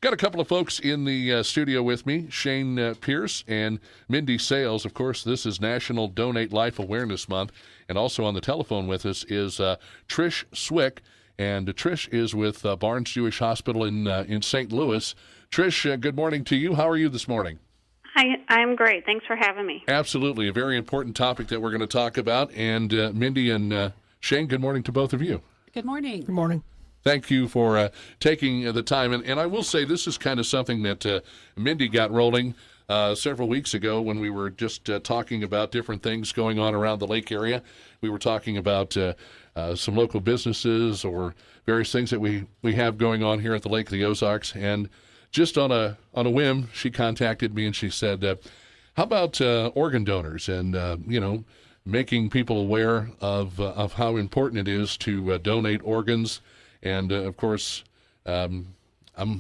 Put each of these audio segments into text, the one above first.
Got a couple of folks in the studio with me, Shane Pierce and Mindi Sales. Of course, this is National Donate Life Awareness Month. And also on the telephone with us is Trish Swick. And Trish is with Barnes Jewish Hospital in St. Louis. Trish, good morning to you. How are you this morning? Hi, I'm great. Thanks for having me. Absolutely. A very important topic that we're going to talk about. And Mindi and Shane, good morning to both of you. Good morning. Good morning. Thank you for taking the time. And I will say this is kind of something that Mindi got rolling several weeks ago when we were just talking about different things going on around the lake area. We were talking about some local businesses or various things that we have going on here at the Lake of the Ozarks. And just on a whim, she contacted me and she said, how about organ donors and, making people aware of how important it is to donate organs. And, of course, I'm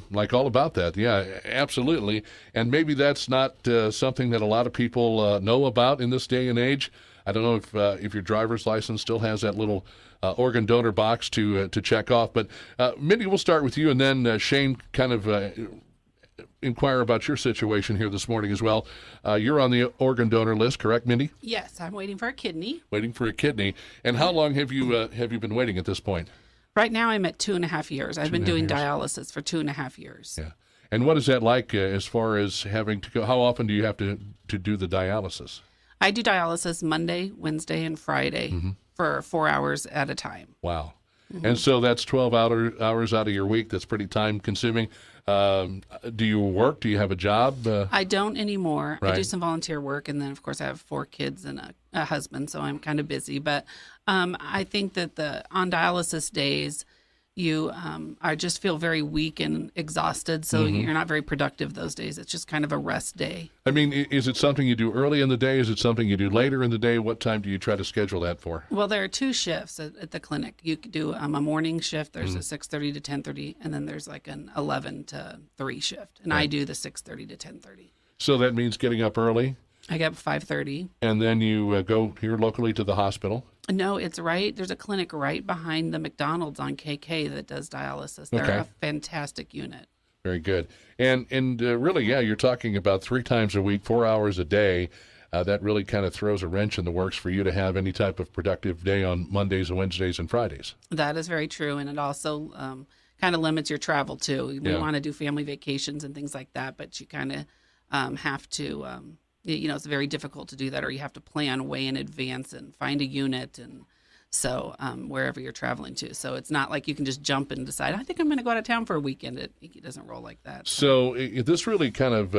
like all about that. Yeah, absolutely. And maybe that's not something that a lot of people know about in this day and age. I don't know if your driver's license still has that little organ donor box to check off. But, Mindi, we'll start with you, and then Shane kind of inquire about your situation here this morning as well. You're on the organ donor list, correct, Mindi? Yes, I'm waiting for a kidney. Waiting for a kidney. And how long have you been waiting at this point? Right now I'm at 2.5 years. I've been doing dialysis for 2.5 years. Yeah. And what is that like as far as having to go? How often do you have to do the dialysis? I do dialysis Monday, Wednesday, and Friday for 4 hours at a time. Wow. And so that's 12 hours out of your week. That's pretty time consuming. Do you work? Do you have a job? I don't anymore. Right. I do some volunteer work, and then, of course, I have 4 kids and a husband, so I'm kind of busy. But I think that on dialysis days, you I just feel very weak and exhausted, so you're not very productive those days. It's just kind of a rest day. I mean, is it something you do early in the day? Is it something you do later in the day? What time do you try to schedule that for? Well, there are 2 shifts at the clinic. You could do a morning shift. There's a 6:30 to 10:30, and then there's like an 11 to 3 shift. And I do the 6:30 to 10:30. So that means getting up early? I get up 5:30. And then you go here locally to the hospital? No, it's right. There's a clinic right behind the McDonald's on KK that does dialysis. They're Okay. a fantastic unit. Very good. And really, yeah, you're talking about 3 times a week, 4 hours a day. That really kind of throws a wrench in the works for you to have any type of productive day on Mondays and Wednesdays and Fridays. That is very true, and it also kind of limits your travel too. We want to do family vacations and things like that, but you kind of have to. It's very difficult to do that, or you have to plan way in advance and find a unit, and so wherever you're traveling to. So it's not like you can just jump and decide, I think I'm going to go out of town for a weekend. It doesn't roll like that. So this really kind of,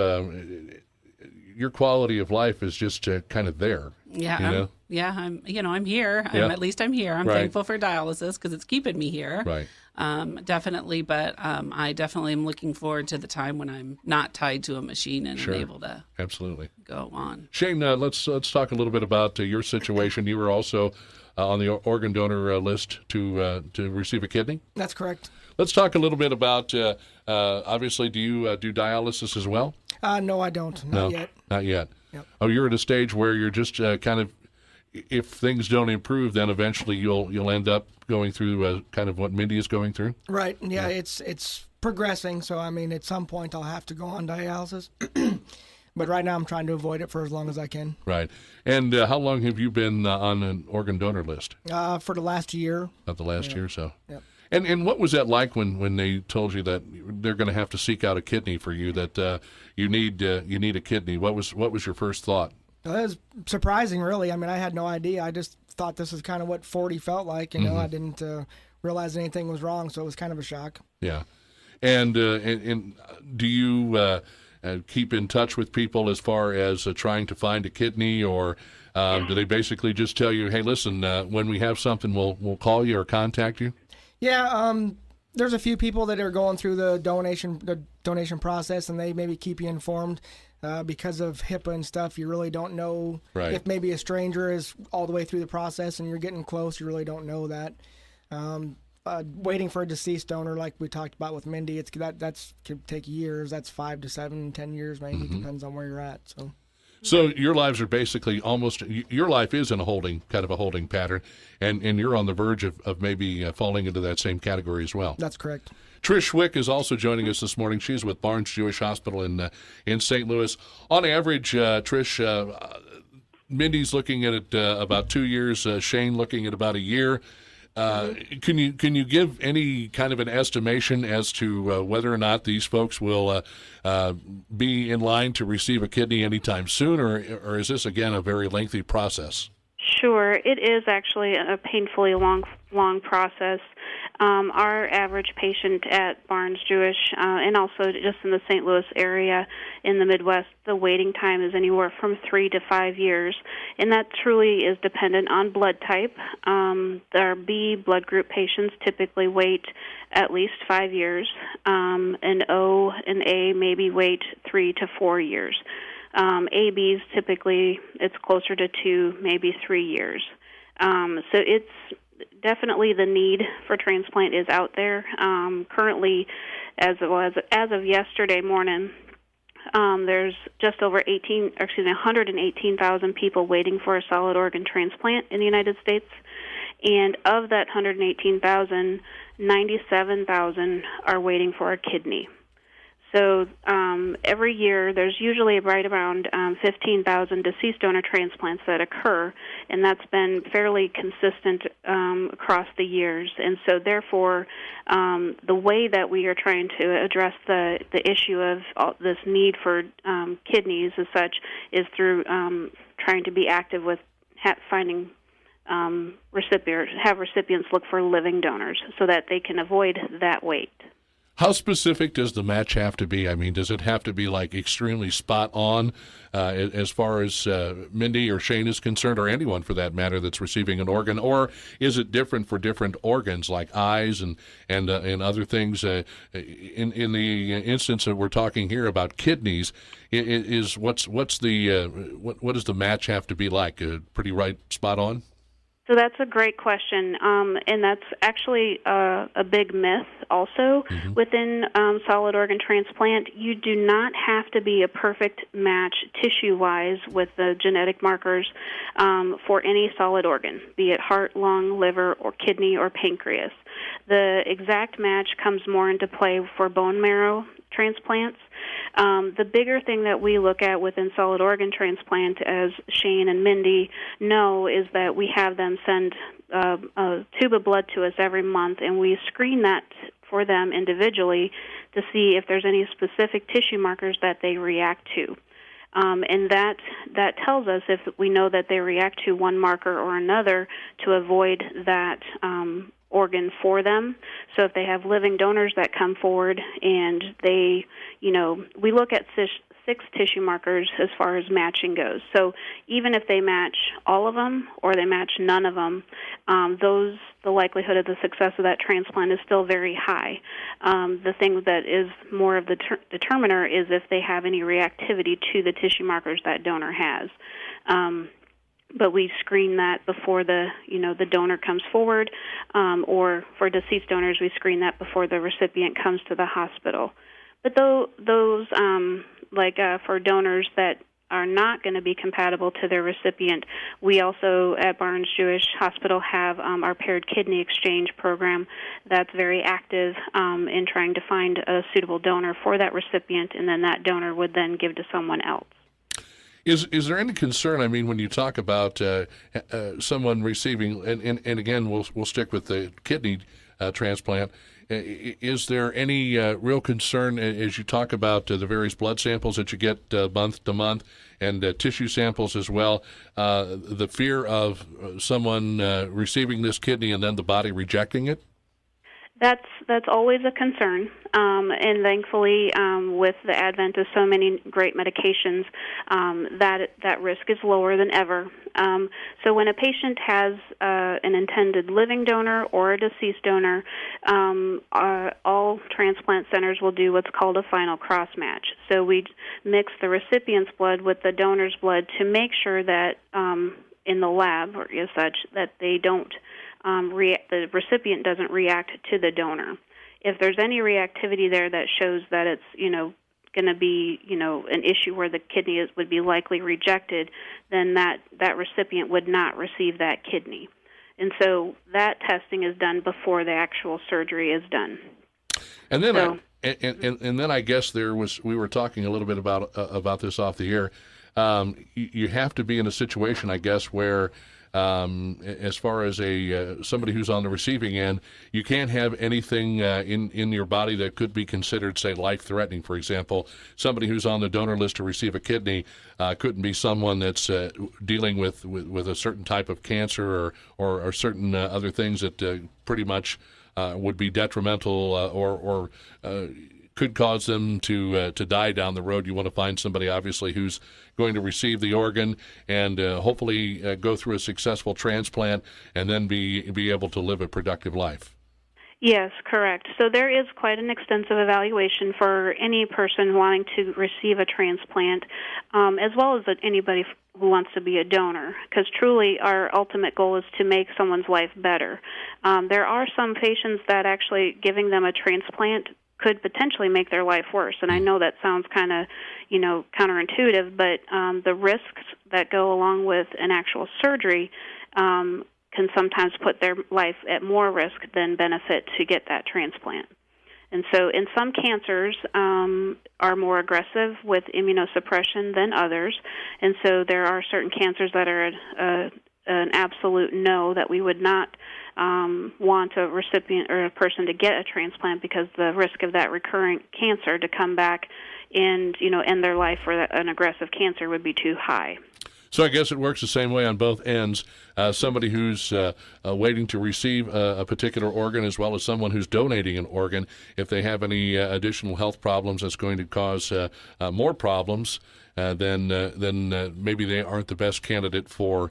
your quality of life is just kind of there. Yeah, I'm here. Yeah. At least I'm here. I'm Right. thankful for dialysis because it's keeping me here. Right. Definitely, but I definitely am looking forward to the time when I'm not tied to a machine and Sure. am able to Absolutely. go on. Shane, let's talk a little bit about your situation. You were also on the organ donor list to receive a kidney. That's correct. Let's talk a little bit about, obviously, do you do dialysis as well? No, I don't. Not yet. Not yet. Yep. Oh, you're at a stage where you're just kind of, if things don't improve, then eventually you'll end up going through kind of what Mindi is going through? Right. Yeah, it's progressing. So, I mean, at some point I'll have to go on dialysis. But right now I'm trying to avoid it for as long as I can. Right. And how long have you been on an organ donor list? For the last year. About the last year or so? Yep. And what was that like when they told you that they're going to have to seek out a kidney for you, that you need a kidney? What was your first thought? Well, that was surprising, really. I mean, I had no idea. I just thought this is kind of what 40 felt like. I didn't realize anything was wrong, so it was kind of a shock. Yeah. And do you keep in touch with people as far as trying to find a kidney, or do they basically just tell you, hey, listen, when we have something, we'll call you or contact you? Yeah, there's a few people that are going through the donation process, and they maybe keep you informed. Because of HIPAA and stuff, you really don't know if maybe a stranger is all the way through the process and you're getting close. You really don't know that. Waiting for a deceased donor, like we talked about with Mindi, that's could take years. That's 5 to 7, 10 years, maybe. Depends on where you're at. So your lives are basically your life is in a holding pattern, and you're on the verge of maybe falling into that same category as well. That's correct. Trish Wick is also joining us this morning. She's with Barnes Jewish Hospital in St. Louis. On average, Trish, Mindy's looking at about 2 years. Shane looking at about a year. Can you give any kind of an estimation as to whether or not these folks will be in line to receive a kidney anytime soon, or is this again a very lengthy process? Sure, it is actually a painfully long process. Our average patient at Barnes Jewish, and also just in the St. Louis area in the Midwest, the waiting time is anywhere from 3 to 5 years, and that truly is dependent on blood type. Our B blood group patients typically wait at least 5 years, and O and A maybe wait 3 to 4 years. ABs typically it's closer to 2, maybe 3 years. So it's definitely the need for transplant is out there. Currently, as of yesterday morning, there's just over 118,000 people waiting for a solid organ transplant in the United States, and of that 118,000, 97,000 are waiting for a kidney. So every year there's usually right around 15,000 deceased donor transplants that occur, and that's been fairly consistent across the years. And so therefore, the way that we are trying to address the issue of this need for kidneys as such is through trying to be active with finding recipients look for living donors so that they can avoid that wait. How specific does the match have to be? I mean, does it have to be like extremely spot on as far as Mindy or Shane is concerned, or anyone for that matter that's receiving an organ, or is it different for different organs like eyes and other things? In the instance that we're talking here about kidneys, what does the match have to be like? Pretty right, spot on? So that's a great question, and that's actually a big myth also within solid organ transplant. You do not have to be a perfect match tissue-wise with the genetic markers for any solid organ, be it heart, lung, liver, or kidney, or pancreas. The exact match comes more into play for bone marrow transplants. The bigger thing that we look at within solid organ transplant, as Shane and Mindy know, is that we have them send a tube of blood to us every month, and we screen that for them individually to see if there's any specific tissue markers that they react to. And that tells us if we know that they react to one marker or another to avoid that organ for them. So if they have living donors that come forward and they, we look at 6 tissue markers as far as matching goes. So even if they match all of them or they match none of them, the likelihood of the success of that transplant is still very high. The thing that is more of the determiner is if they have any reactivity to the tissue markers that donor has. But we screen that before the donor comes forward, or for deceased donors, we screen that before the recipient comes to the hospital. But those, for donors that are not going to be compatible to their recipient, we also at Barnes Jewish Hospital have our paired kidney exchange program that's very active in trying to find a suitable donor for that recipient, and then that donor would then give to someone else. Is there any concern? I mean, when you talk about someone receiving, and again, we'll stick with the kidney transplant. Is there any real concern as you talk about the various blood samples that you get month to month and tissue samples as well? The fear of someone receiving this kidney and then the body rejecting it? That's always a concern, and thankfully, with the advent of so many great medications, that risk is lower than ever. So when a patient has an intended living donor or a deceased donor, all transplant centers will do what's called a final cross match. So we mix the recipient's blood with the donor's blood to make sure that in the lab or as such that they don't. The recipient doesn't react to the donor. If there's any reactivity there that shows that it's, going to be, an issue where the kidney would be likely rejected, then that recipient would not receive that kidney. And so that testing is done before the actual surgery is done. And then, and then I guess we were talking a little bit about this off the air. You have to be in a situation, I guess, where as far as somebody who's on the receiving end, you can't have anything in your body that could be considered, say, life-threatening. For example, somebody who's on the donor list to receive a kidney couldn't be someone that's dealing with a certain type of cancer or certain other things that pretty much would be detrimental or could cause them to die down the road. You want to find somebody, obviously, who's going to receive the organ and hopefully go through a successful transplant and then be able to live a productive life. Yes, correct. So there is quite an extensive evaluation for any person wanting to receive a transplant, as well as anybody who wants to be a donor, because truly our ultimate goal is to make someone's life better. There are some patients that actually giving them a transplant could potentially make their life worse, and I know that sounds kind of, counterintuitive, but the risks that go along with an actual surgery can sometimes put their life at more risk than benefit to get that transplant. And so in some cancers are more aggressive with immunosuppression than others, and so there are certain cancers that are an absolute no, that we would not want a recipient or a person to get a transplant because the risk of that recurrent cancer to come back and end their life for an aggressive cancer would be too high. So I guess it works the same way on both ends. Somebody who's waiting to receive a particular organ, as well as someone who's donating an organ, if they have any additional health problems that's going to cause more problems, then maybe they aren't the best candidate for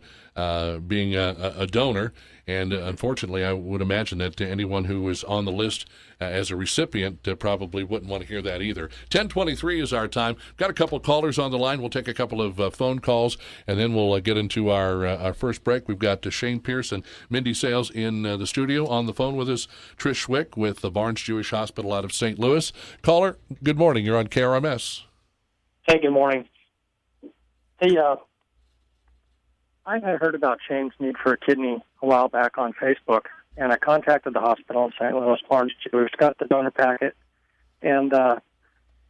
being a donor. And unfortunately, I would imagine that anyone who is on the list as a recipient probably wouldn't want to hear that either. 10:23 is our time. Got a couple of callers on the line. We'll take a couple of phone calls, and then we'll get into our first break. We've got Shane Pierce and Mindi Sales in the studio. On the phone with us, Trish Schwick with the Barnes Jewish Hospital out of St. Louis. Caller, good morning. You're on KRMS. Hey, good morning. Hey, I had heard about Shane's need for a kidney a while back on Facebook, and I contacted the hospital in St. Louis, Barnes Jewish, got the donor packet, and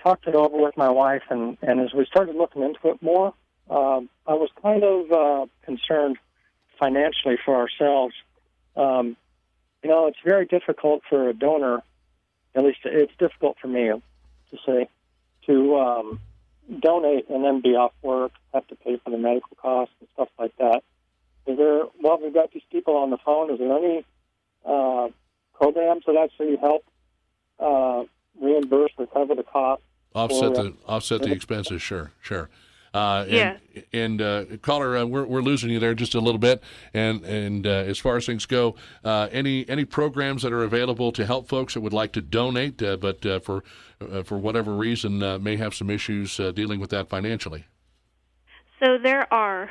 talked it over with my wife, and as we started looking into it more, I was kind of concerned financially for ourselves. It's very difficult for a donor, at least it's difficult for me to say, to donate and then be off work, have to pay for the medical costs and stuff like that. We've got these people on the phone. Is there any programs that actually help reimburse or cover the cost? Offset the expenses, sure. Yeah. And caller, we're losing you there just a little bit. And as far as things go, any programs that are available to help folks that would like to donate, but for whatever reason may have some issues dealing with that financially? So there are.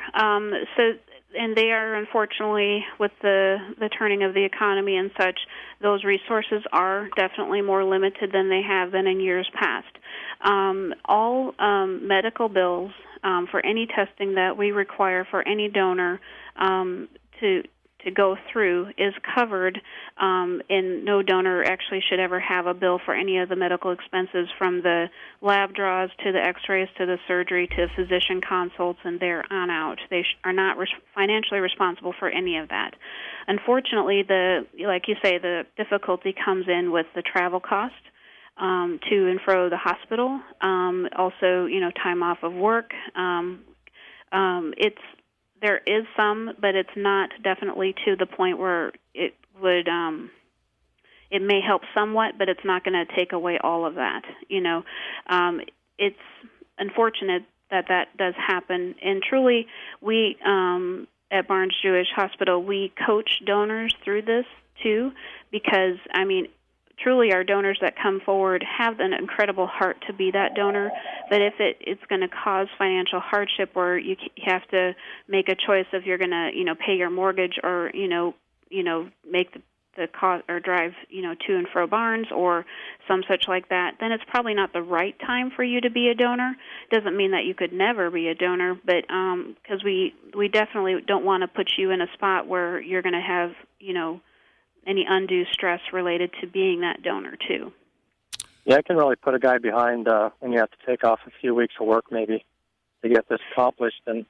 And they are, unfortunately, with the turning of the economy and such, those resources are definitely more limited than they have been in years past. All medical bills for any testing that we require for any donor to go through is covered, and no donor actually should ever have a bill for any of the medical expenses, from the lab draws to the x-rays to the surgery to physician consults and there on out. They are not financially responsible for any of that. Unfortunately, like you say, the difficulty comes in with the travel cost to and fro the hospital, also, time off of work. There is some, but it's not definitely to the point where it would. It may help somewhat, but it's not going to take away all of that. It's unfortunate that does happen, and truly, we at Barnes Jewish Hospital, we coach donors through this too, because truly our donors that come forward have an incredible heart to be that donor, but if it's going to cause financial hardship, or you have to make a choice if you're going to pay your mortgage or make the cost or drive, to and fro barns or some such like that, then it's probably not the right time for you to be a donor. Doesn't mean that you could never be a donor, but because we definitely don't want to put you in a spot where you're going to have, any undue stress related to being that donor too. Yeah, it can really put a guy behind when you have to take off a few weeks of work maybe to get this accomplished. And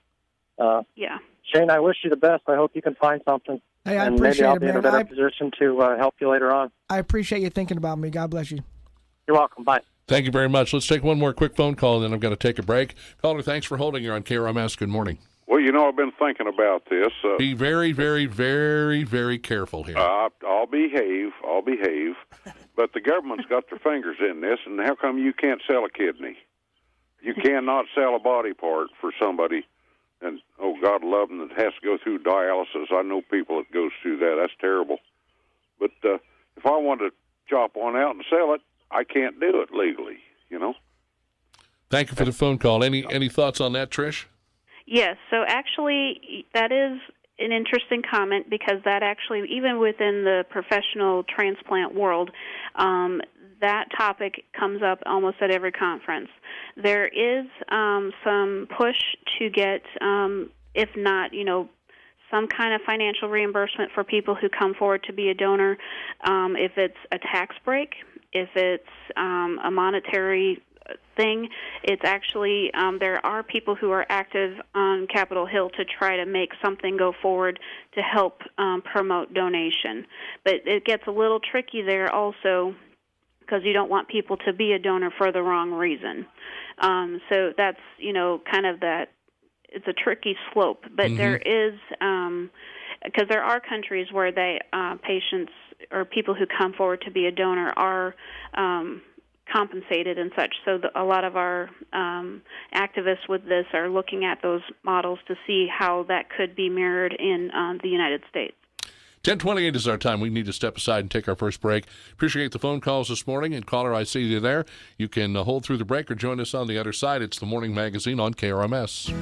yeah. Shane, I wish you the best. I hope you can find something. Hey, I and appreciate maybe I'll it, be in a man. better position to help you later on. I appreciate you thinking about me. God bless you. You're welcome. Bye. Thank you very much. Let's take one more quick phone call, and then I'm going to take a break. Caller, thanks for holding. You're on KRMS. Good morning. Well, I've been thinking about this. Be very, very, very, very careful here. I'll behave. But the government's got their fingers in this, and how come you can't sell a kidney? You cannot sell a body part for somebody, and, oh, God love them, that has to go through dialysis. I know people that goes through that. That's terrible. But if I wanted to chop one out and sell it, I can't do it legally, Thank you for the phone call. Any thoughts on that, Trish? Yes, so actually that is an interesting comment because that actually, even within the professional transplant world, that topic comes up almost at every conference. There is some push to get, if not, some kind of financial reimbursement for people who come forward to be a donor, if it's a tax break, if it's a monetary thing. It's actually, there are people who are active on Capitol Hill to try to make something go forward to help promote donation. But it gets a little tricky there also because you don't want people to be a donor for the wrong reason. So that's, kind of that, it's a tricky slope. But there is, because there are countries where patients or people who come forward to be a donor are compensated and such. So a lot of our activists with this are looking at those models to see how that could be mirrored in the United States. 10:28 is our time. We need to step aside and take our first break. Appreciate the phone calls this morning. And caller, I see you there. You can hold through the break or join us on the other side. It's the Morning Magazine on KRMS.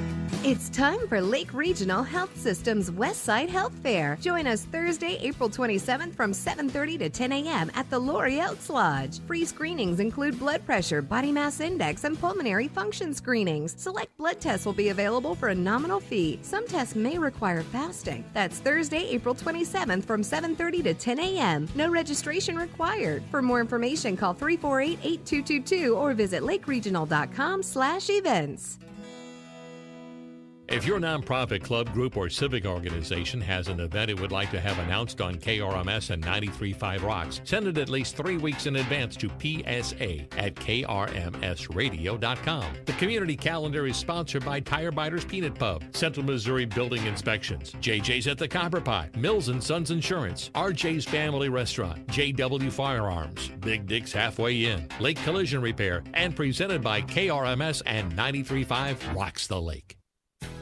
It's time for Lake Regional Health System's Westside Health Fair. Join us Thursday, April 27th from 7:30 to 10 a.m. at the Lori Elks Lodge. Free screenings include blood pressure, body mass index, and pulmonary function screenings. Select blood tests will be available for a nominal fee. Some tests may require fasting. That's Thursday, April 27th from 7:30 to 10 a.m. No registration required. For more information, call 348-8222 or visit lakeregional.com/events. If your nonprofit, club, group, or civic organization has an event it would like to have announced on KRMS and 93.5 Rocks, send it at least 3 weeks in advance to psa@krmsradio.com. The community calendar is sponsored by Tire Biters Peanut Pub, Central Missouri Building Inspections, JJ's at the Copper Pot, Mills & Sons Insurance, RJ's Family Restaurant, JW Firearms, Big Dick's Halfway Inn, Lake Collision Repair, and presented by KRMS and 93.5 Rocks the Lake.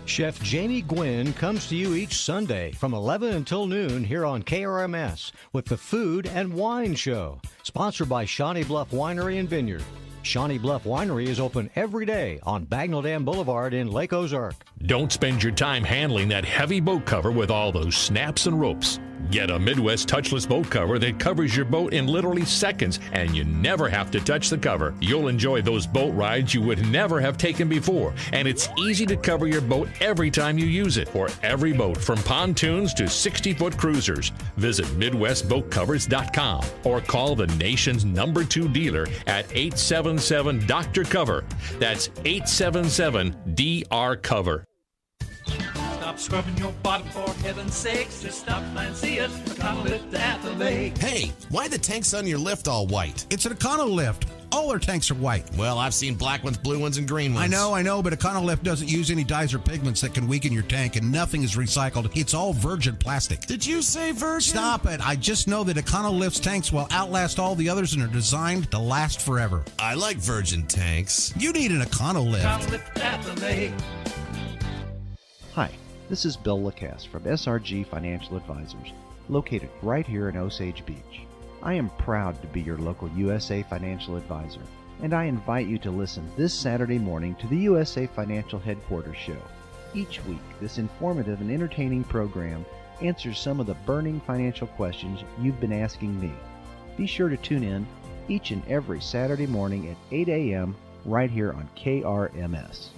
Chef Jamie Gwynn comes to you each Sunday from 11 until noon here on KRMS with the Food and Wine Show, sponsored by Shawnee Bluff Winery and Vineyard. Shawnee Bluff Winery is open every day on Bagnell Dam Boulevard in Lake Ozark. Don't spend your time handling that heavy boat cover with all those snaps and ropes. Get a Midwest touchless boat cover that covers your boat in literally seconds, and you never have to touch the cover. You'll enjoy those boat rides you would never have taken before, and it's easy to cover your boat every time you use it, for every boat from pontoons to 60-foot cruisers. Visit MidwestBoatCovers.com or call the nation's #2 dealer at 877-DR-COVER. That's 877-DR-COVER. Stop scrubbing your bottom for heaven's sakes. Just stop by and see us. Econo-Lift at the lake. Hey, why the tanks on your lift all white? It's an Econo-Lift. All our tanks are white. Well, I've seen black ones, blue ones, and green ones. I know, but Econo-Lift doesn't use any dyes or pigments that can weaken your tank, and nothing is recycled. It's all virgin plastic. Did you say virgin? Stop it. I just know that Econo-Lift's tanks will outlast all the others and are designed to last forever. I like virgin tanks. You need an Econo-Lift. Econo-Lift at the lake. Hi, this is Bill Lacasse from SRG Financial Advisors, located right here in Osage Beach. I am proud to be your local USA Financial Advisor, and I invite you to listen this Saturday morning to the USA Financial Headquarters Show. Each week, this informative and entertaining program answers some of the burning financial questions you've been asking me. Be sure to tune in each and every Saturday morning at 8 a.m. right here on KRMS.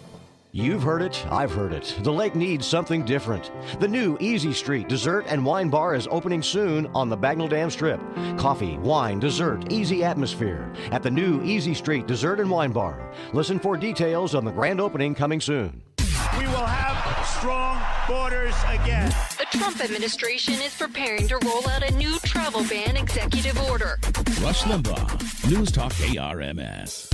You've heard it, I've heard it. The lake needs something different. The new Easy Street Dessert and Wine Bar is opening soon on the Bagnell Dam Strip. Coffee, wine, dessert, easy atmosphere at the new Easy Street Dessert and Wine Bar. Listen for details on the grand opening coming soon. We will have strong borders again. The Trump administration is preparing to roll out a new travel ban executive order. Rush Limbaugh, News Talk KRMS.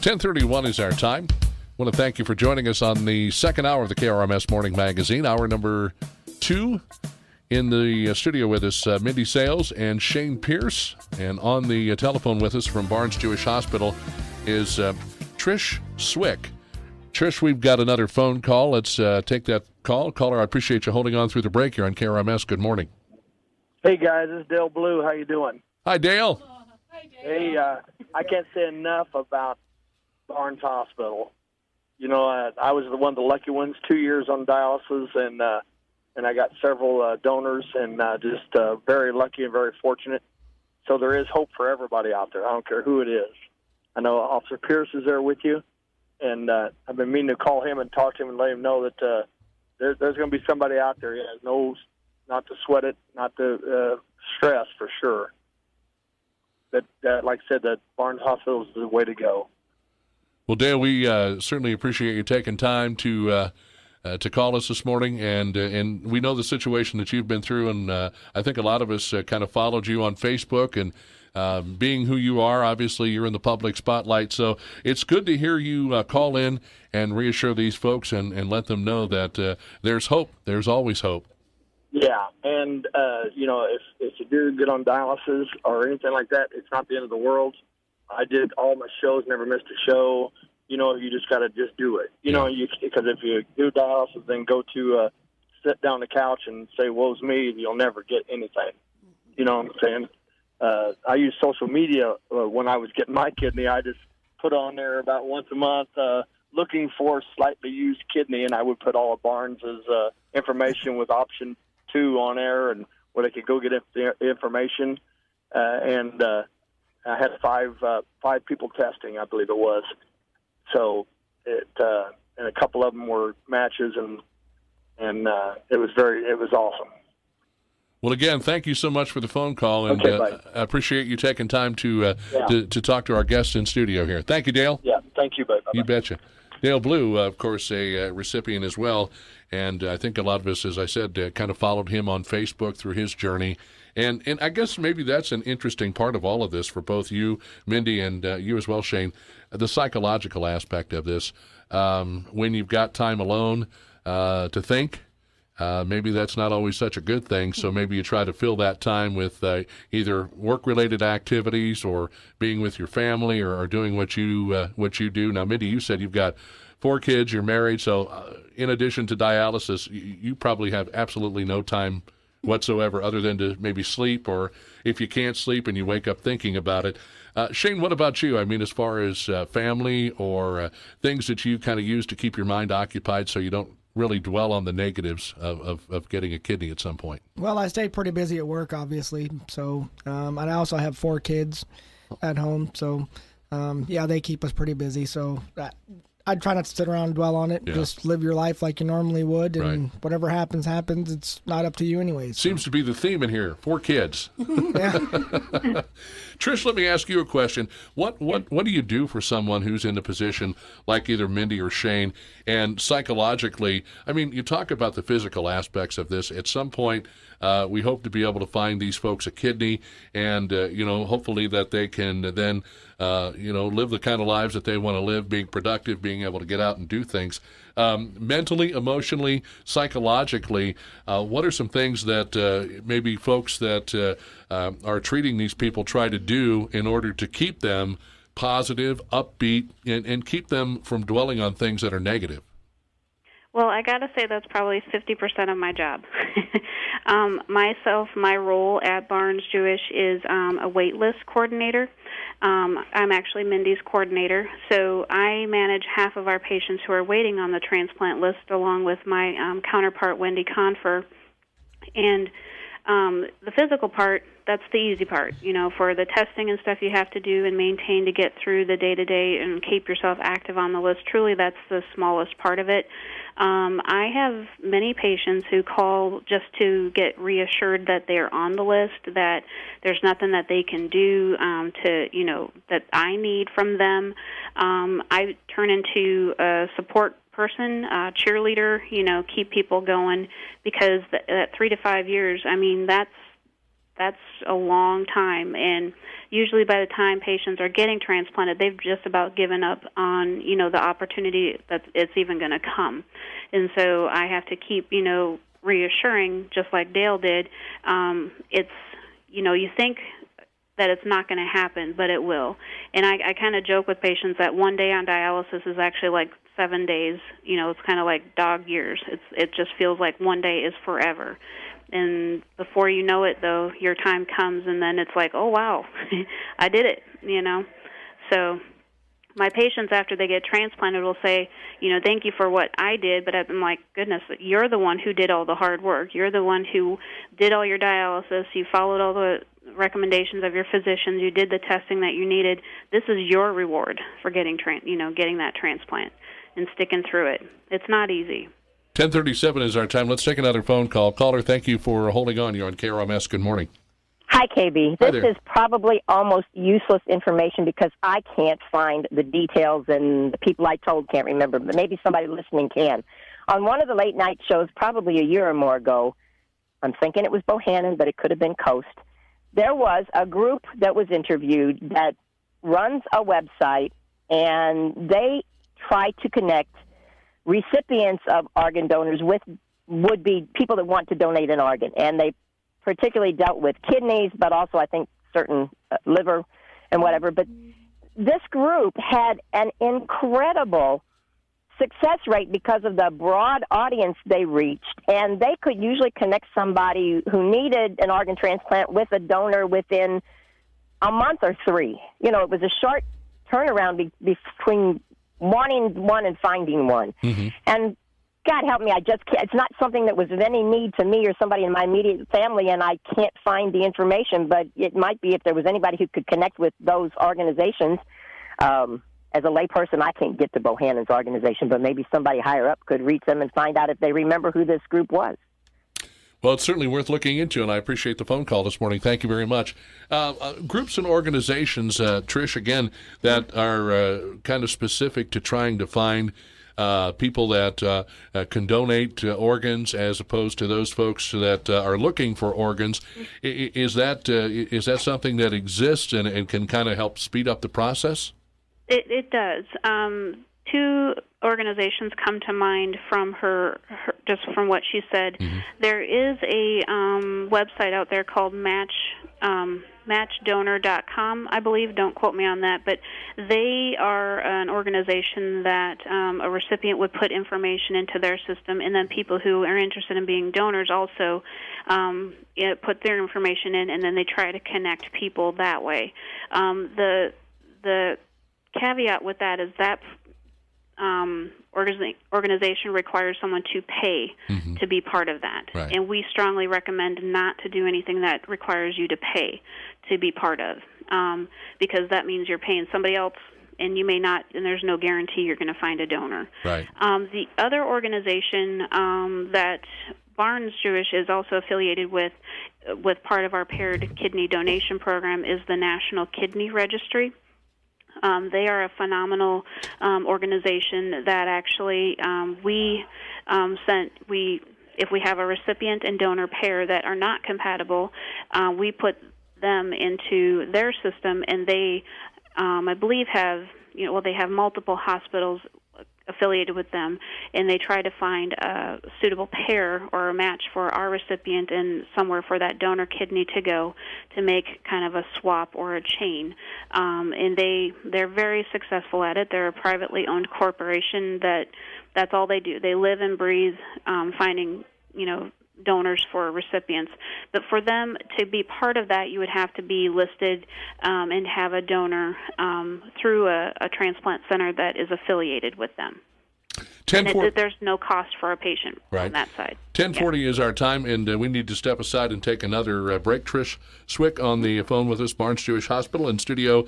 10:31 is our time. I want to thank you for joining us on the second hour of the KRMS Morning Magazine, hour number 2. In the studio with us, Mindi Sales and Shane Pierce. And on the telephone with us from Barnes Jewish Hospital is Trish Swick. Trish, we've got another phone call. Let's take that call. Caller, I appreciate you holding on through the break here on KRMS. Good morning. Hey, guys. This is Dale Blue. How you doing? Hi, Dale. Hey, I can't say enough about Barnes Hospital. You know, I was one of the lucky ones, 2 years on dialysis, and I got several donors, and just very lucky and very fortunate. So there is hope for everybody out there. I don't care who it is. I know Officer Pierce is there with you, and I've been meaning to call him and talk to him and let him know that there's going to be somebody out there. He knows not to sweat it, not to stress for sure. But like I said, that Barnes Hospital is the way to go. Well, Dale, we certainly appreciate you taking time to call us this morning, and we know the situation that you've been through, and I think a lot of us kind of followed you on Facebook, and being who you are, obviously you're in the public spotlight, so it's good to hear you call in and reassure these folks and let them know that there's hope. There's always hope. Yeah, and you know, if you do get on dialysis or anything like that, it's not the end of the world. I did all my shows, never missed a show. You know, you just got to just do it. You know, because if you do dialysis, then go to sit down on the couch and say, woe's me, you'll never get anything. You know what I'm saying? I use social media when I was getting my kidney. I just put on there about once a month looking for slightly used kidney, and I would put all of Barnes's information with option 2 on there and where they could go get information. And I had five people testing, I believe it was. So and a couple of them were matches, and it was awesome. Well, again, thank you so much for the phone call, and I appreciate you taking time to talk to our guests in studio here. Thank you, Dale. Yeah, thank you, bud. You betcha. Dale Blue, of course, a recipient as well, and I think a lot of us, as I said, kind of followed him on Facebook through his journey. And I guess maybe that's an interesting part of all of this for both you, Mindi, and you as well, Shane, the psychological aspect of this. When you've got time alone to think, maybe that's not always such a good thing, so maybe you try to fill that time with either work-related activities or being with your family or doing what you do. Now, Mindi, you said you've got 4 kids, you're married, so in addition to dialysis, you probably have absolutely no time whatsoever other than to maybe sleep, or if you can't sleep and you wake up thinking about it. Shane, what about you? I mean, as far as family or things that you kind of use to keep your mind occupied so you don't really dwell on the negatives of getting a kidney at some point. Well, I stay pretty busy at work, obviously. So, and I also have 4 kids at home. So, they keep us pretty busy. So I try not to sit around and dwell on it. Yeah. Just live your life like you normally would, and whatever happens. It's not up to you anyways. Seems to be the theme in here. 4 kids. Trish, let me ask you a question. What do you do for someone who's in a position like either Mindi or Shane, and psychologically, I mean, you talk about the physical aspects of this. At some point, we hope to be able to find these folks a kidney, and hopefully that they can then live the kind of lives that they want to live, being productive, being able to get out and do things. Mentally, emotionally, psychologically, what are some things that maybe folks that are treating these people try to do in order to keep them positive, upbeat, and keep them from dwelling on things that are negative? Well, I got to say that's probably 50% of my job. My role at Barnes Jewish is a wait list coordinator. I'm actually Mindy's coordinator, so I manage half of our patients who are waiting on the transplant list, along with my counterpart, Wendy Confer. And the physical part, that's the easy part. For the testing and stuff you have to do and maintain to get through the day-to-day and keep yourself active on the list, truly that's the smallest part of it. I have many patients who call just to get reassured that they're on the list, that there's nothing that they can do that I need from them. I turn into a support person, cheerleader, keep people going, because that 3 to 5 years, that's a long time, and usually by the time patients are getting transplanted, they've just about given up on, the opportunity that it's even going to come. And so I have to keep, reassuring, just like Dale did. It's, you think that it's not going to happen, but it will. And I kind of joke with patients that one day on dialysis is actually like 7 days. It's kind of like dog years. It just feels like one day is forever. And before you know it, though, your time comes, and then it's like, oh, wow, I did it, So my patients, after they get transplanted, will say, thank you for what I did, but I'm like, goodness, you're the one who did all the hard work. You're the one who did all your dialysis. You followed all the recommendations of your physicians. You did the testing that you needed. This is your reward for getting that transplant and sticking through it. It's not easy. 10:37 is our time. Let's take another phone call. Caller, thank you for holding on. You're on KRMS. Good morning. Hi, KB. This is probably almost useless information because I can't find the details, and the people I told can't remember, but maybe somebody listening can. On one of the late-night shows, probably a year or more ago, I'm thinking it was Bohannon, but it could have been Coast, there was a group that was interviewed that runs a website, and they try to connect recipients of organ donors with would-be people that want to donate an organ. And they particularly dealt with kidneys, but also I think certain liver and whatever. But this group had an incredible success rate because of the broad audience they reached. And they could usually connect somebody who needed an organ transplant with a donor within a month or 3. It was a short turnaround between wanting one and finding one. Mm-hmm. And God help me, I just can't. It's not something that was of any need to me or somebody in my immediate family, and I can't find the information, but it might be if there was anybody who could connect with those organizations. As a layperson, I can't get to Bohannon's organization, but maybe somebody higher up could reach them and find out if they remember who this group was. Well, it's certainly worth looking into, and I appreciate the phone call this morning. Thank you very much. Groups and organizations, Trish, again, that are kind of specific to trying to find people that can donate organs as opposed to those folks that are looking for organs. Is that something that exists and can kind of help speed up the process? It does. 2 organizations come to mind from her just from what she said. Mm-hmm. There is a website out there called matchdonor.com, I believe. Don't quote me on that, but they are an organization that a recipient would put information into their system, and then people who are interested in being donors also put their information in, and then they try to connect people that way. The caveat with that is that organization requires someone to pay to be part of that. Right. And we strongly recommend not to do anything that requires you to pay to be part of, because that means you're paying somebody else, and you may not, and there's no guarantee you're going to find a donor. Right. The other organization that Barnes Jewish is also affiliated with part of our paired kidney donation program is the National Kidney Registry. They are a phenomenal organization that actually if we have a recipient and donor pair that are not compatible, we put them into their system, and they, I believe, they have multiple hospitals affiliated with them, and they try to find a suitable pair or a match for our recipient and somewhere for that donor kidney to go to make kind of a swap or a chain. And they're very successful at it. They're a privately owned corporation that's all they do. They live and breathe finding, donors for recipients. But for them to be part of that, you would have to be listed and have a donor through a transplant center that is affiliated with them. There's no cost for a patient on that side. 10:40 is our time, and we need to step aside and take another break. Trish Swick on the phone with us, Barnes Jewish Hospital, in studio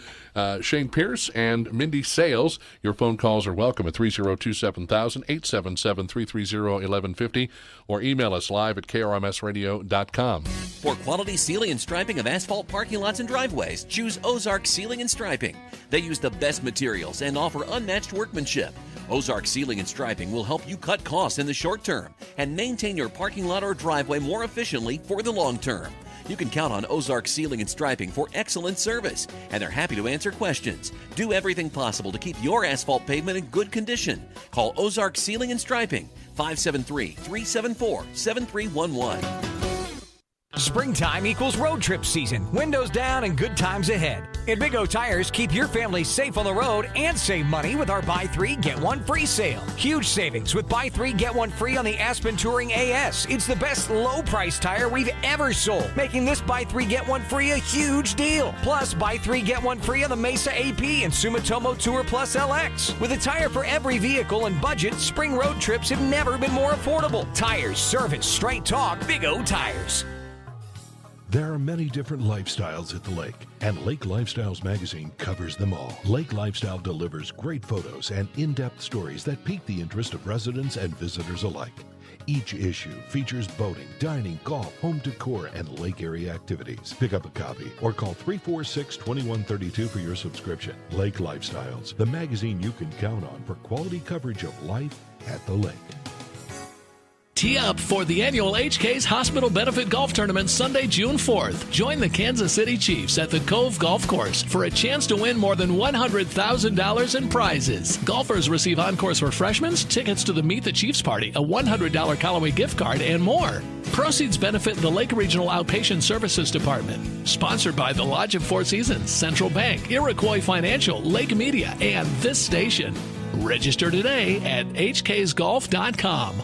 Shane Pierce and Mindi Sales. Your phone calls are welcome at 302-7000, 877-330-1150, or email us live at krmsradio.com. For quality sealing and striping of asphalt parking lots and driveways, choose Ozark Sealing and Striping. They use the best materials and offer unmatched workmanship. Ozark Sealing and Striping will help you cut costs in the short term and maintain your parking lot or driveway more efficiently for the long term. You can count on Ozark Sealing and Striping for excellent service, and they're happy to answer questions. Do everything possible to keep your asphalt pavement in good condition. Call Ozark Sealing and Striping, 573-374-7311. Springtime equals road trip season. Windows down and good times ahead. At Big O Tires, keep your family safe on the road and save money with our Buy 3, Get 1 Free sale. Huge savings with Buy 3, Get 1 Free on the Aspen Touring AS. It's the best low-price tire we've ever sold, making this Buy 3, Get 1 Free a huge deal. Plus, Buy 3, Get 1 Free on the Mesa AP and Sumitomo Tour Plus LX. With a tire for every vehicle and budget, spring road trips have never been more affordable. Tires, service, straight talk, Big O Tires. There are many different lifestyles at the lake, and Lake Lifestyles magazine covers them all. Lake Lifestyle delivers great photos and in-depth stories that pique the interest of residents and visitors alike. Each issue features boating, dining, golf, home decor, and lake area activities. Pick up a copy or call 346-2132 for your subscription. Lake Lifestyles, the magazine you can count on for quality coverage of life at the lake. Tee up for the annual HK's Hospital Benefit Golf Tournament Sunday, June 4th. Join the Kansas City Chiefs at the Cove Golf Course for a chance to win more than $100,000 in prizes. Golfers receive on-course refreshments, tickets to the Meet the Chiefs party, a $100 Callaway gift card, and more. Proceeds benefit the Lake Regional Outpatient Services Department. Sponsored by the Lodge of Four Seasons, Central Bank, Iroquois Financial, Lake Media, and this station. Register today at hksgolf.com.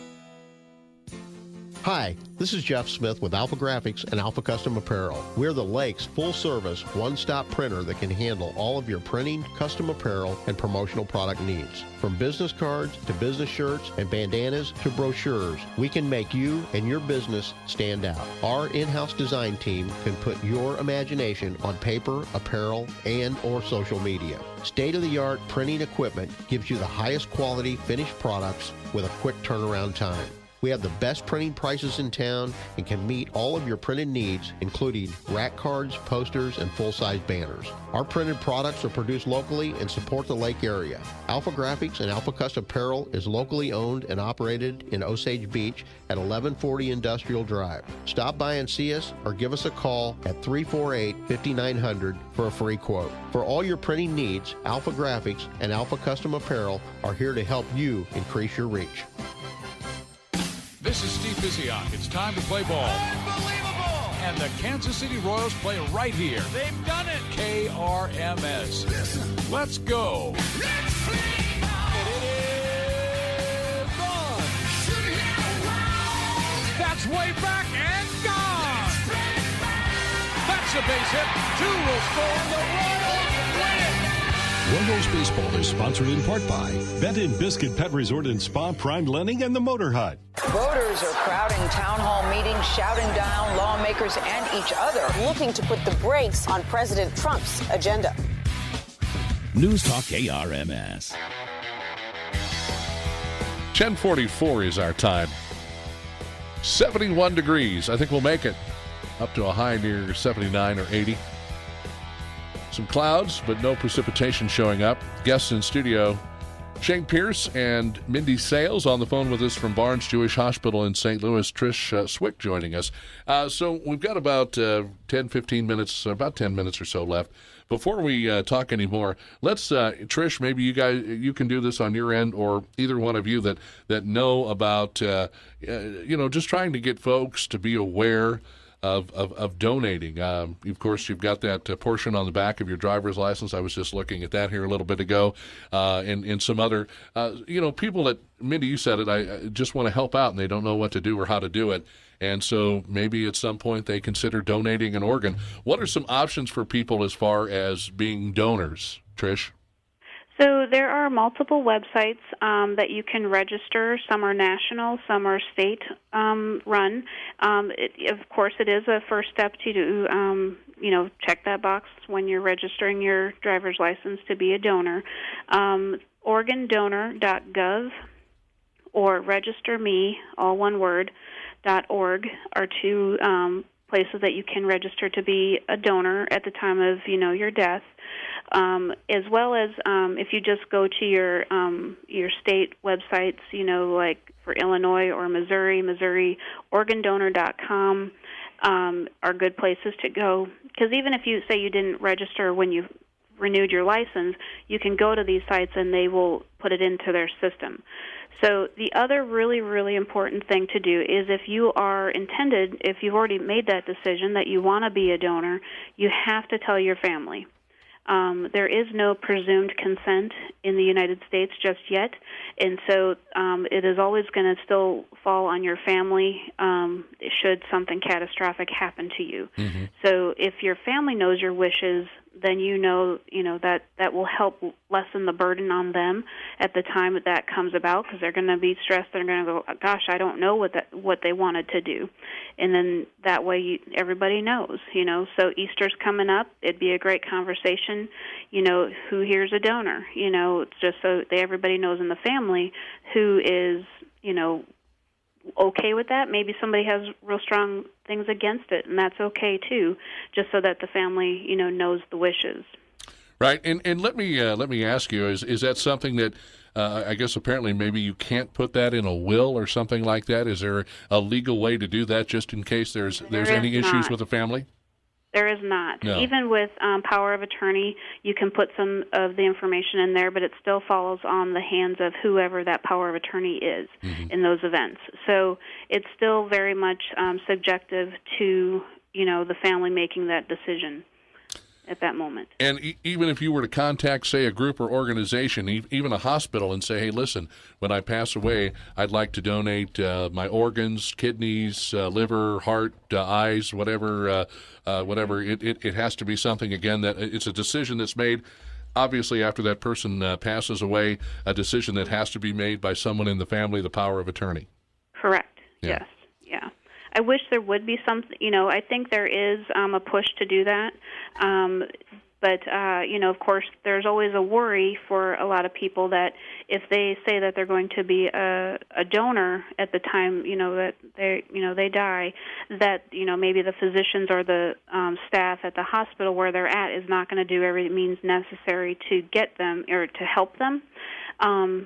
Hi, this is Jeff Smith with Alpha Graphics and Alpha Custom Apparel. We're the Lake's full-service, one-stop printer that can handle all of your printing, custom apparel, and promotional product needs. From business cards to business shirts and bandanas to brochures, we can make you and your business stand out. Our in-house design team can put your imagination on paper, apparel, and or social media. State-of-the-art printing equipment gives you the highest quality finished products with a quick turnaround time. We have the best printing prices in town and can meet all of your printed needs, including rack cards, posters, and full-size banners. Our printed products are produced locally and support the lake area. Alpha Graphics and Alpha Custom Apparel is locally owned and operated in Osage Beach at 1140 Industrial Drive. Stop by and see us or give us a call at 348-5900 for a free quote. For all your printing needs, Alpha Graphics and Alpha Custom Apparel are here to help you increase your reach. This is Steve Biziak. It's time to play ball. Unbelievable! And the Kansas City Royals play right here. They've done it! KRMS. Listen. Let's go! Let's play ball! And it is gone! That's way back and gone! That's a base hit. Two will score. The Royals win it! Royals Baseball is sponsored in part by Benton Biscuit Pet Resort and Spa, Prime Lending, and the Motor Hut. Voters are crowding town hall meetings, shouting down lawmakers and each other, looking to put the brakes on President Trump's agenda. News Talk KRMS. 10:44 is our time. 71 degrees. I think we'll make it up to a high near 79 or 80. Some clouds, but no precipitation showing up. Guests in studio, Shane Pierce and Mindi Sales on the phone with us from Barnes Jewish Hospital in St. Louis. Trish Swick joining us. So we've got about 10 minutes or so left. Before we talk anymore, let's, Trish, maybe you can do this on your end, or either one of you that know about, just trying to get folks to be aware of donating. Of course, you've got that portion on the back of your driver's license. I was just looking at that here a little bit ago, and some other, people that, Mindi, you said it, I just want to help out and they don't know what to do or how to do it. And so maybe at some point they consider donating an organ. What are some options for people as far as being donors, Trish? So there are multiple websites that you can register. Some are national, some are state run. Of course, it is a first step to do, check that box when you're registering your driver's license to be a donor. Organdonor.gov or registerme, all one word, .org are two places that you can register to be a donor at the time of, your death. As well as if you just go to your state websites, like for Illinois or Missouri, organdonor.com are good places to go. Because even if you say you didn't register when you renewed your license, you can go to these sites and they will put it into their system. So the other really, really important thing to do is if you've already made that decision that you want to be a donor, you have to tell your family. There is no presumed consent in the United States just yet, and so it is always going to still fall on your family should something catastrophic happen to you. Mm-hmm. So if your family knows your wishes, then that will help lessen the burden on them at the time that comes about, because they're going to be stressed. They're going to go, gosh, I don't know what they wanted to do. And then that way everybody knows, So Easter's coming up. It'd be a great conversation, who here's a donor, just so everybody knows in the family who is, okay with that. Maybe somebody has real strong things against it, and that's okay too, just so that the family, knows the wishes. Right, and let me ask you: is that something that I guess apparently maybe you can't put that in a will or something like that? Is there a legal way to do that, just in case there's any issues with the family? There is not. No. Even with power of attorney, you can put some of the information in there, but it still falls on the hands of whoever that power of attorney is in those events. So it's still very much subjective to, the family making that decision at that moment. And even if you were to contact, say, a group or organization, even a hospital, and say, hey, listen, when I pass away, I'd like to donate my organs, kidneys, liver, heart, eyes, whatever, it has to be something, again, that it's a decision that's made, obviously, after that person passes away, a decision that has to be made by someone in the family, the power of attorney. Correct. Yeah. Yes. Yeah. I wish there would be something, I think there is a push to do that. But of course, there's always a worry for a lot of people that if they say that they're going to be a donor at the time, that they die, that, maybe the physicians or the staff at the hospital where they're at is not going to do every means necessary to get them or to help them,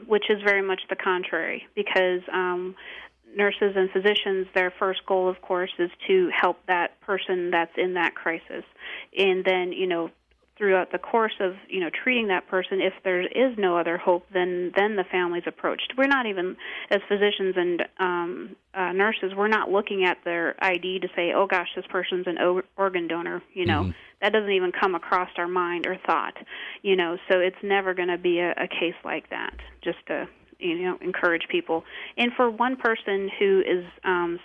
which is very much the contrary, because nurses and physicians, their first goal, of course, is to help that person that's in that crisis. And then, throughout the course of, treating that person, if there is no other hope, then the family's approached. We're not even, as physicians and nurses, we're not looking at their ID to say, oh, gosh, this person's an organ donor, That doesn't even come across our mind or thought, So it's never going to be a case like that, just to encourage people. And for one person who is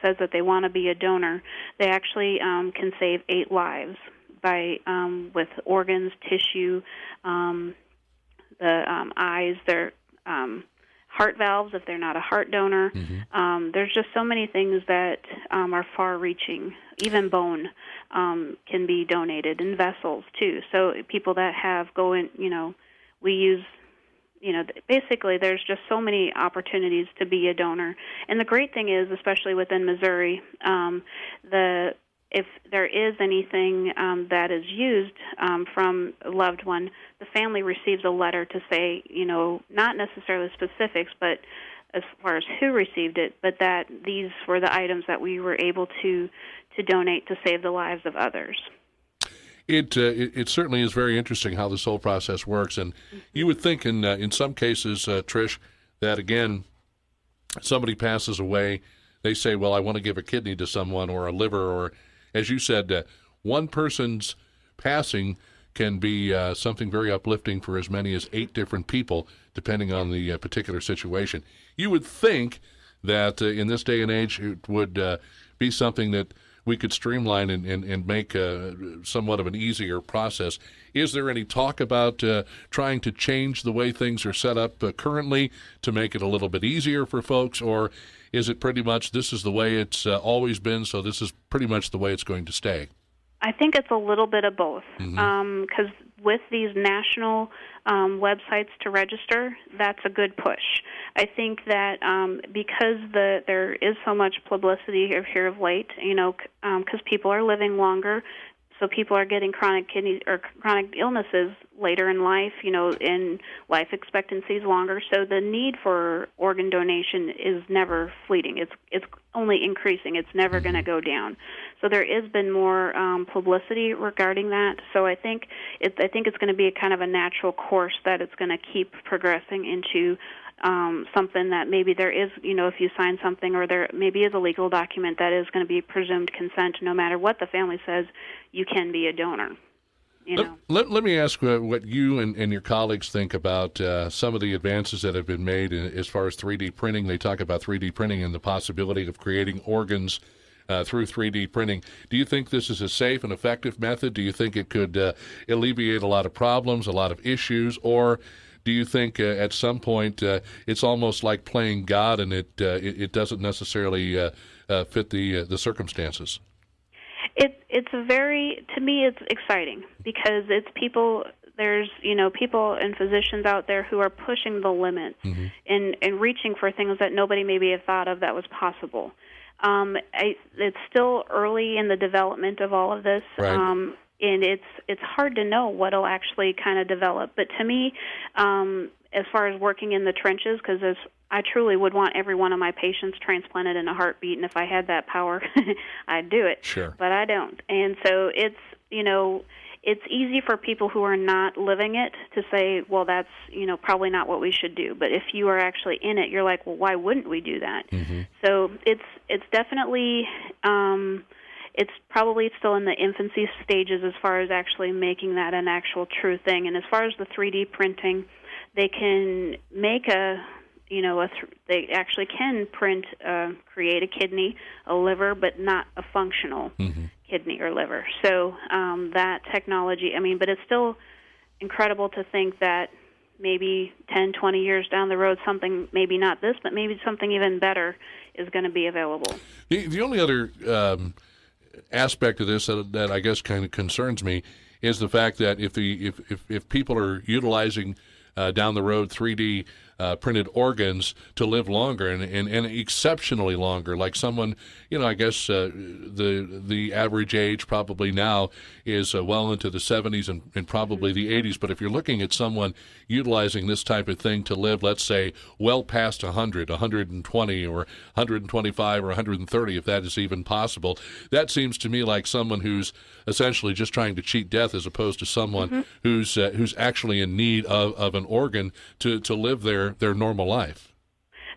says that they want to be a donor, they actually can save 8 lives by with organs, tissue, the eyes, their heart valves if they're not a heart donor. There's just so many things that are far-reaching. Even bone can be donated, and vessels too. So people that have we use. Basically, there's just so many opportunities to be a donor. And the great thing is, especially within Missouri, if there is anything that is used from a loved one, the family receives a letter to say, not necessarily specifics, but as far as who received it, but that these were the items that we were able to donate to save the lives of others. It certainly is very interesting how this whole process works, and you would think in some cases, Trish, that again, somebody passes away, they say, well, I want to give a kidney to someone or a liver, or as you said, one person's passing can be something very uplifting for as many as 8 different people, depending on the particular situation. You would think that in this day and age it would be something that we could streamline and make somewhat of an easier process. Is there any talk about trying to change the way things are set up currently to make it a little bit easier for folks, or is it pretty much this is the way it's always been, so this is pretty much the way it's going to stay? I think it's a little bit of both, because with these national websites to register, that's a good push. I think that because there is so much publicity here of late, because people are living longer, so people are getting chronic kidney or chronic illnesses later in life, and life expectancy is longer. So the need for organ donation is never fleeting. It's only increasing. It's never going to go down. So there has been more publicity regarding that. So I think it's going to be a kind of a natural course that it's going to keep progressing into something that maybe there is, if you sign something or there maybe is a legal document that is going to be presumed consent, no matter what the family says, you can be a donor. Let me ask what you and your colleagues think about some of the advances that have been made as far as 3D printing. They talk about 3D printing and the possibility of creating organs through 3D printing. Do you think this is a safe and effective method? Do you think it could alleviate a lot of problems, a lot of issues, or do you think at some point it's almost like playing God and it doesn't necessarily fit the circumstances? To me it's exciting because it's people. There's people and physicians out there who are pushing the limits and reaching for things that nobody maybe have thought of that was possible. It's still early in the development of all of this. Right. And it's hard to know what'll actually kind of develop. But to me, as far as working in the trenches, because I truly would want every one of my patients transplanted in a heartbeat, and if I had that power, I'd do it. Sure. But I don't. And so it's easy for people who are not living it to say, well, that's, probably not what we should do. But if you are actually in it, you're like, well, why wouldn't we do that? So it's definitely... it's probably still in the infancy stages as far as actually making that an actual true thing. And as far as the 3D printing, they can make they actually can print, create a kidney, a liver, but not a functional kidney or liver. So that technology, but it's still incredible to think that maybe 10, 20 years down the road, something, maybe not this, but maybe something even better is going to be available. The only other aspect of this that I guess kind of concerns me is the fact that if people are utilizing down the road 3D printed organs to live longer and exceptionally longer, like someone, I guess the average age probably now is well into the 70s and probably the 80s. But if you're looking at someone utilizing this type of thing to live, let's say, well past 100, 120 or 125 or 130, if that is even possible, that seems to me like someone who's essentially just trying to cheat death as opposed to someone who's actually in need of an organ to live their normal life.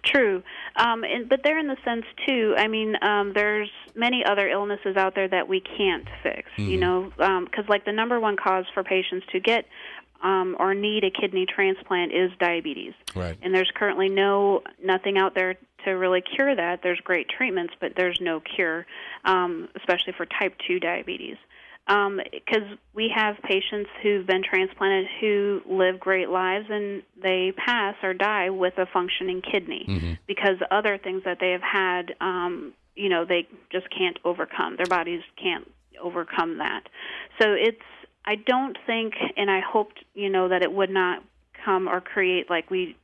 True. But they're in the sense, too, there's many other illnesses out there that we can't fix, because like the number one cause for patients to get or need a kidney transplant is diabetes. Right. And there's currently nothing out there to really cure that. There's great treatments, but there's no cure, especially for type 2 diabetes. Because we have patients who've been transplanted who live great lives and they pass or die with a functioning kidney because other things that they have had, they just can't overcome. Their bodies can't overcome that. So I don't think, and I hoped, that it would not come or create like to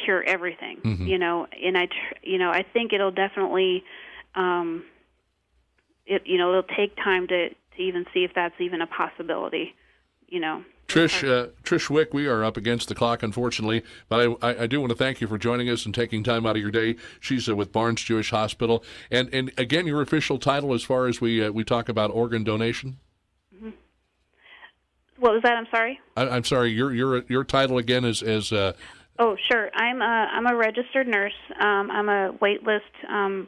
cure everything, and I think it'll definitely, it'll take time to even see if that's even a possibility. Trish Wick, we are up against the clock, unfortunately, but I do want to thank you for joining us and taking time out of your day. She's with Barnes Jewish Hospital, and again, your official title as far as we talk about organ donation. Mm-hmm. What was that? I'm sorry. I'm sorry. Your title again is Oh, sure. I'm a registered nurse. I'm a wait list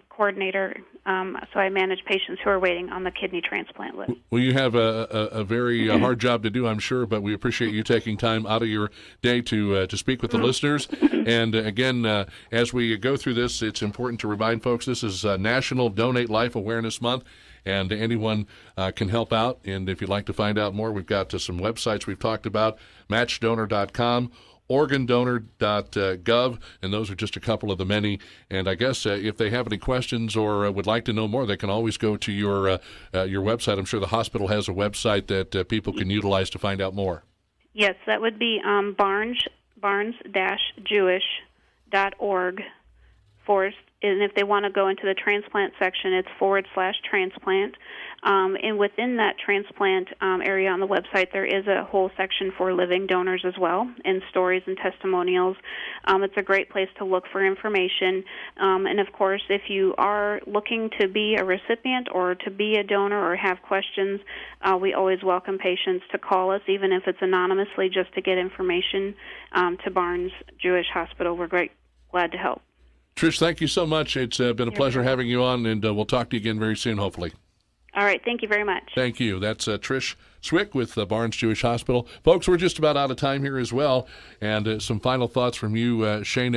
coordinator, so I manage patients who are waiting on the kidney transplant list. Well, you have a very hard job to do, I'm sure, but we appreciate you taking time out of your day to speak with the listeners. And again, as we go through this, it's important to remind folks this is National Donate Life Awareness Month. And anyone can help out. And if you'd like to find out more, we've got some websites we've talked about, matchdonor.com, organdonor.gov, and those are just a couple of the many. And I guess if they have any questions or would like to know more, they can always go to your website. I'm sure the hospital has a website that people can utilize to find out more. Yes, that would be barnes-jewish.org. And if they want to go into the transplant section, it's /transplant. And within that transplant area on the website, there is a whole section for living donors as well, and stories and testimonials. It's a great place to look for information. And, of course, if you are looking to be a recipient or to be a donor or have questions, we always welcome patients to call us, even if it's anonymously, just to get information to Barnes Jewish Hospital. We're glad to help. Trish, thank you so much. It's been a pleasure having you on, and we'll talk to you again very soon, hopefully. All right. Thank you very much. Thank you. That's Trish Swick with Barnes Jewish Hospital. Folks, we're just about out of time here as well. And some final thoughts from you, Shane.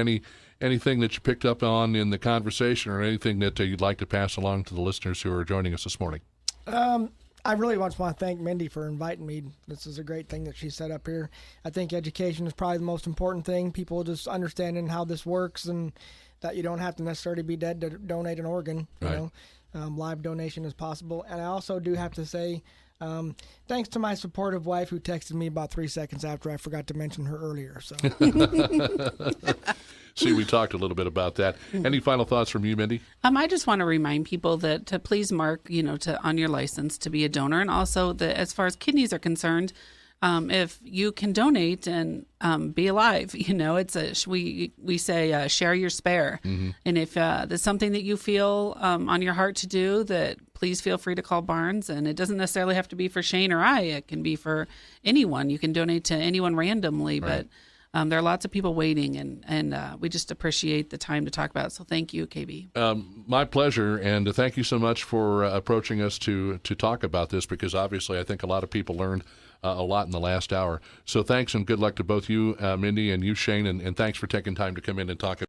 Anything that you picked up on in the conversation or anything that you'd like to pass along to the listeners who are joining us this morning? I really just want to thank Mindy for inviting me. This is a great thing that she set up here. I think education is probably the most important thing. People just understanding how this works and that you don't have to necessarily be dead to donate an organ. You know, live donation is possible. And I also do have to say, thanks to my supportive wife who texted me about 3 seconds after I forgot to mention her earlier. So, see, we talked a little bit about that. Any final thoughts from you, Mindy? I just want to remind people that to please mark, on your license to be a donor, and also that as far as kidneys are concerned, if you can donate and be alive, it's we say share your spare. Mm-hmm. And if there's something that you feel on your heart to do, that please feel free to call Barnes. And it doesn't necessarily have to be for Shane or I. It can be for anyone. You can donate to anyone randomly, right. But there are lots of people waiting, and we just appreciate the time to talk about it. So thank you, KB. My pleasure, and thank you so much for approaching us to talk about this, because obviously I think a lot of people learned a lot in the last hour. So thanks and good luck to both you, Mindy, and you, Shane, and thanks for taking time to come in and talk.